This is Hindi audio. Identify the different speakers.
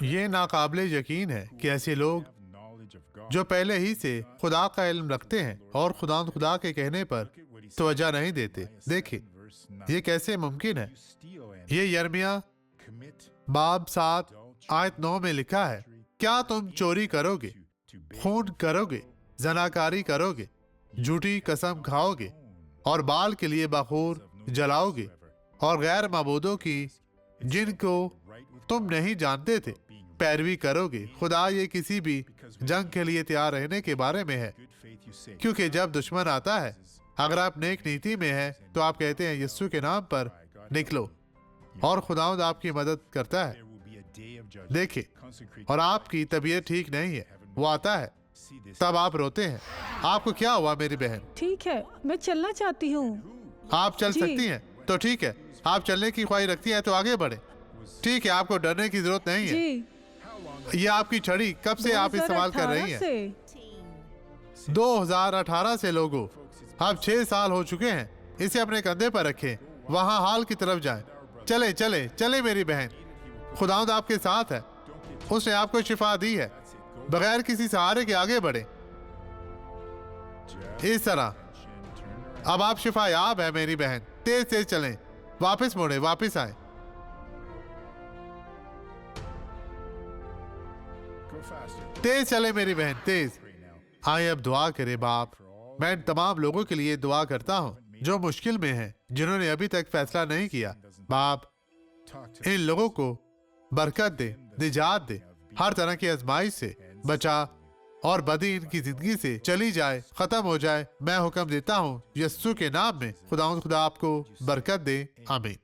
Speaker 1: ये नाकाबिले यकीन है कि ऐसे लोग जो पहले ही से खुदा का इल्म रखते हैं और खुदा के कहने पर तवज्जो नहीं देते। देखिए ये कैसे मुमकिन है। ये यर्मिया बाब 7 आयत 9 में लिखा है, क्या तुम चोरी करोगे, खून करोगे, जनाकारी करोगे, झूठी कसम खाओगे और बाल के लिए बखूर जलाओगे और गैर माबूदों की जिनको तुम नहीं जानते थे पैरवी करोगे। खुदा ये किसी भी जंग के लिए तैयार रहने के बारे में है, क्योंकि जब दुश्मन आता है, अगर आप नेक नीति में हैं तो आप कहते हैं यीशु के नाम पर निकलो और खुदावंद आपकी मदद करता है। देखिए, और आपकी तबीयत ठीक नहीं है, वो आता है, तब आप रोते हैं। आपको क्या हुआ मेरी बहन?
Speaker 2: ठीक है, मैं चलना चाहती हूँ।
Speaker 1: आप चल सकती हैं तो ठीक है। आप चलने की ख्वाहिश रखती हैं तो आगे बढ़े। ठीक है, आपको डरने की जरूरत नहीं है।
Speaker 2: जी।
Speaker 1: ये आपकी छड़ी कब से आप इस्तेमाल कर रही हैं? 2018 से लोगों, अब 6 साल हो चुके हैं। इसे अपने कंधे पर रखें, वहां हाल की तरफ जाएं। चले चले चले मेरी बहन, खुदावंद आपके साथ है। उसने आपको शिफा दी है। बगैर किसी सहारे के आगे बढ़े। इस तरह अब आप शिफायाब है मेरी बहन। तेज तेज चलें, वापस मुड़े, वापस आए। तेज चले मेरी बहन, तेज। आइए अब दुआ करें। बाप, मैं तमाम लोगों के लिए दुआ करता हूँ जो मुश्किल में हैं, जिन्होंने अभी तक फैसला नहीं किया। बाप, इन लोगों को बरकत दे, निजात दे, हर तरह की आजमाइश से बचा और बदी इनकी जिंदगी से चली जाए, खत्म हो जाए। मैं हुक्म देता हूँ यीशु के नाम में। खुदा आपको बरकत दे। आमीन।